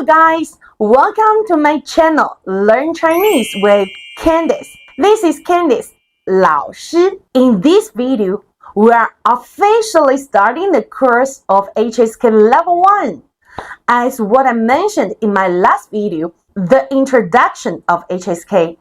Hello guys, welcome to my channel Learn Chinese with Candice. This is Candice Lao Shi. In this video, we are officially starting the course of HSK Level 1. As what I mentioned in my last video, the introduction of HSK.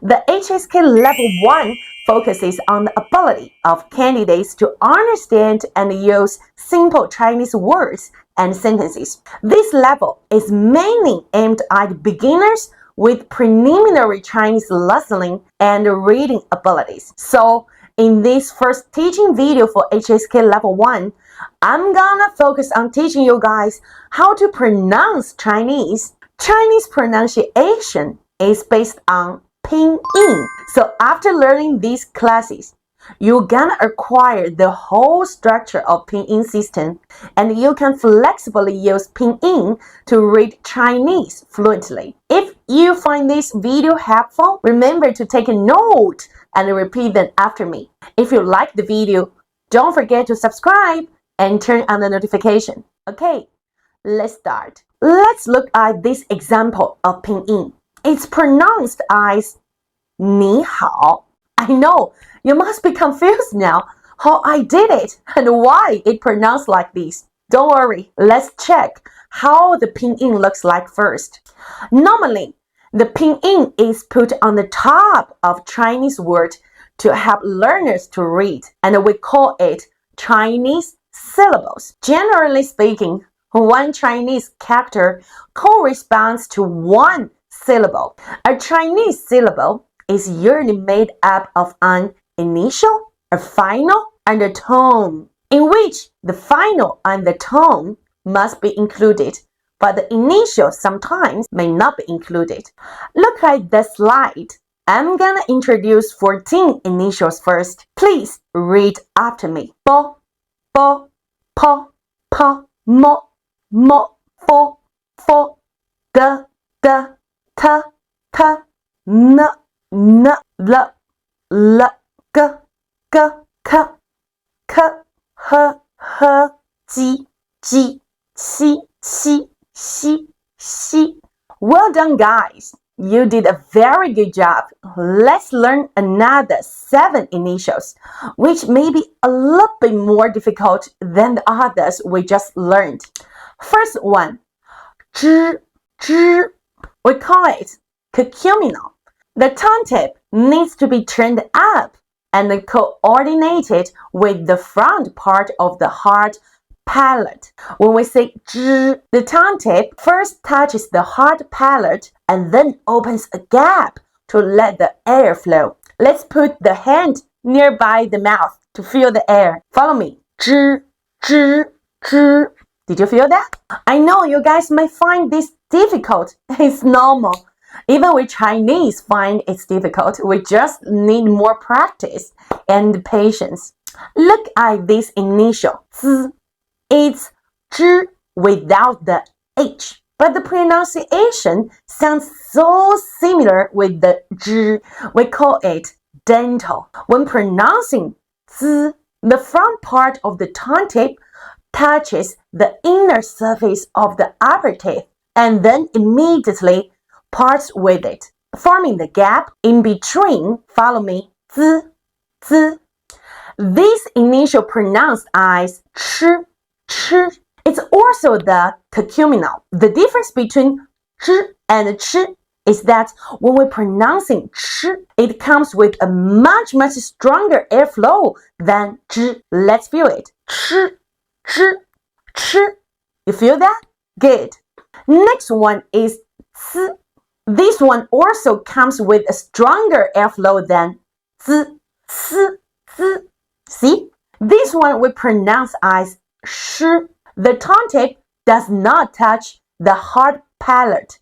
The HSK Level 1 focuses on the ability of candidates to understand and use simple Chinese words and sentences. This level is mainly aimed at beginners with preliminary Chinese listening and reading abilities. So, in this first teaching video for HSK Level 1, I'm gonna focus on teaching you guys how to pronounce Chinese. Chinese pronunciation is based on Pinyin. So after learning these classes, you're gonna acquire the whole structure of Pinyin system, and you can flexibly use Pinyin to read Chinese fluently. If you find this video helpful, remember to take a note and repeat them after me. If you like the video, don't forget to subscribe and turn on the notification. Okay, let's start. Let's look at this example of Pinyin. It's pronounced as 你好. I know, you must be confused now how I did it and why it pronounced like this. Don't worry, let's check how the Pinyin looks like first. Normally, the Pinyin is put on the top of Chinese word to help learners to read, and we call it Chinese syllables. Generally speaking, one Chinese character corresponds to one syllable. A Chinese syllable is usually made up of an initial, a final, and a tone, in which the final and the tone must be included, but the initial sometimes may not be included. Look at the slide. I'm gonna introduce 14 initials first. Please read after me. Bo, bo, po, po, mo, mo, fo, fo, g, g, t, t, n, n, l, l, g, g, k, k, h, h, ji, ji, xi, xi, xi, xi. Well done, guys. You did a very good job. Let's learn another 7 initials, which may be a little bit more difficult than the others we just learned. First one, zh, zh. We call it cacuminal. The tongue tip needs to be turned up and coordinated with the front part of the hard palate. When we say zh, the tongue tip first touches the hard palate and then opens a gap to let the air flow. Let's put the hand nearby the mouth to feel the air. Follow me. Zh, zh, zh. Did you feel that? I know you guys may find this difficult. It's normal. Even we Chinese find it's difficult. We just need more practice and patience. Look at this initial. Z. It's zh without the H. But the pronunciation sounds so similar with the zh. We call it dental. When pronouncing z, the front part of the tongue tip touches the inner surface of the upper teeth and then immediately parts with it, forming the gap in between. Follow me. Z, z. This initial pronounced as ch, ch. It's also the cacuminal. The difference between ch and ch is that when we're pronouncing ch, it comes with a much stronger airflow than ch. Let's feel it. Ch, ch, ch. You feel that? Good. Next one is c. This one also comes with a stronger airflow than z, c, z. See? This one we pronounce as sh. The tongue tip does not touch the hard palate,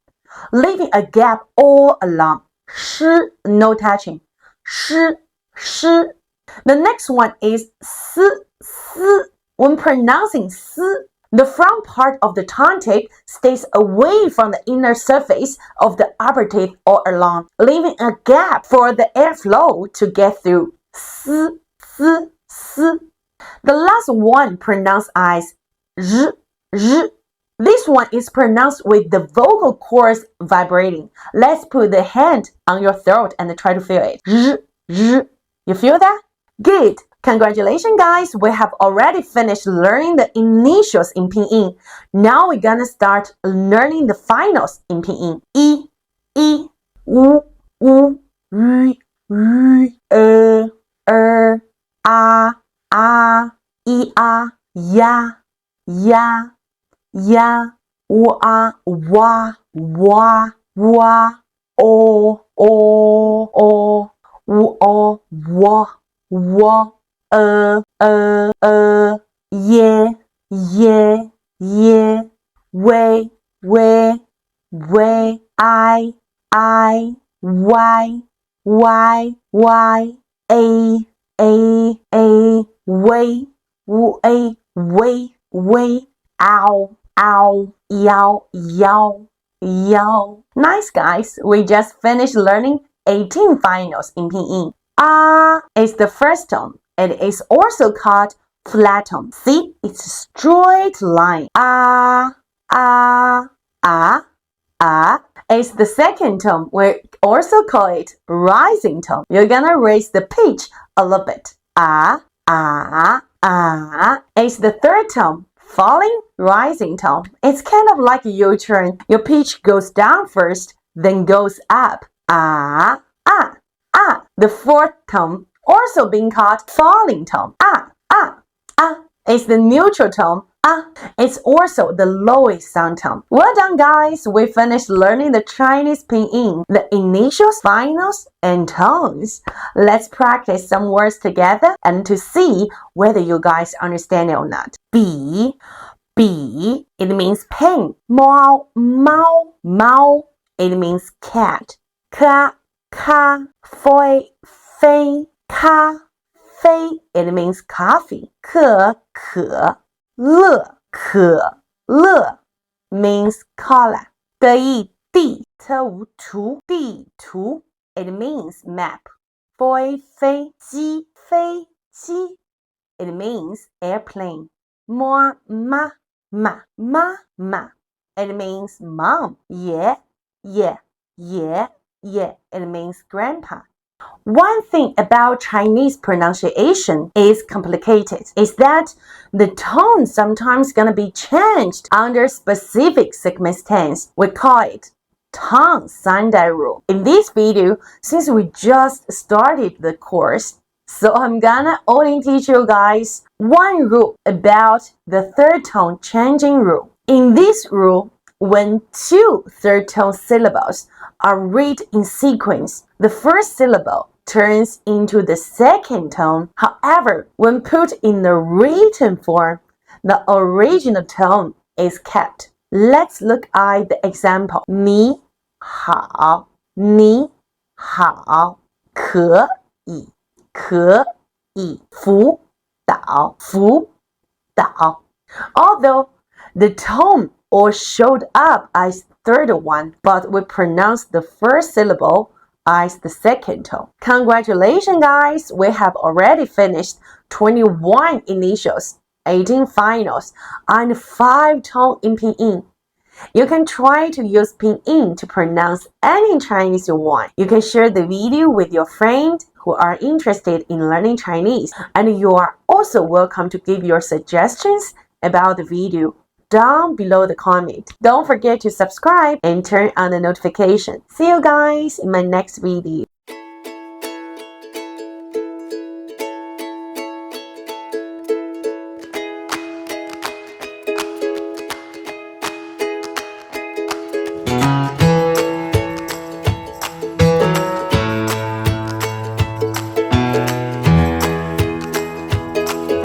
leaving a gap all along. Sh, no touching. Sh, sh. The next one is s, s. When pronouncing s, the front part of the tongue tip stays away from the inner surface of the upper teeth all along, leaving a gap for the airflow to get through. S, s, s. The last one pronounced as z, z. This one is pronounced with the vocal cords vibrating. Let's put the hand on your throat and try to feel it. You feel that? Good. Congratulations, guys. We have already finished learning the initials in Pinyin. Now we're gonna start learning the finals in Pinyin. I, U, U, R, R, A, I, ya, wa, o, wo, ye, we, I, y, we, ow, yao. Nice, guys. We just finished learning 18 finals in Pinyin. Is the first tone. It is also called flat tone. See, it's a straight line. Is the second tone. We also call it rising tone. You're gonna raise the pitch a little bit. Is the third tone. Falling, rising tone. It's kind of like a U-turn. Your pitch goes down first, then goes up. The fourth tone, also being called falling tone. Is the neutral tone. It's also the lowest sound tone. Well done, guys. We finished learning the Chinese Pinyin, the initials, finals, and tones. Let's practice some words together and to see whether you guys understand it or not. Bi, it means pen. Mao, it means cat. Ka, fei, it means coffee. Ke, le means color. Di, it means map. Ji, it means airplane. Ma, it means mom. Yeah, it means grandpa. One thing about Chinese pronunciation is complicated, is that the tone sometimes gonna be changed under specific circumstance. We call it tongue Sunday rule. In this video, since we just started the course, so I'm gonna only teach you guys one rule about the third tone changing rule. In this rule, when two third tone syllables are read in sequence, the first syllable turns into the second tone. However, when put in the written form, the original tone is kept. Let's look at the example. 你好 可以 辅导 Although the tone all showed up as third one, but we pronounced the first syllable as the second tone. Congratulations, guys! We have already finished 21 initials, 18 finals, and 5 tone in Pinyin. You can try to use Pinyin to pronounce any Chinese you want. You can share the video with your friends who are interested in learning Chinese, and you are also welcome to give your suggestions about the video down below the comment. Don't forget to subscribe and turn on the notification. See you guys in my next video.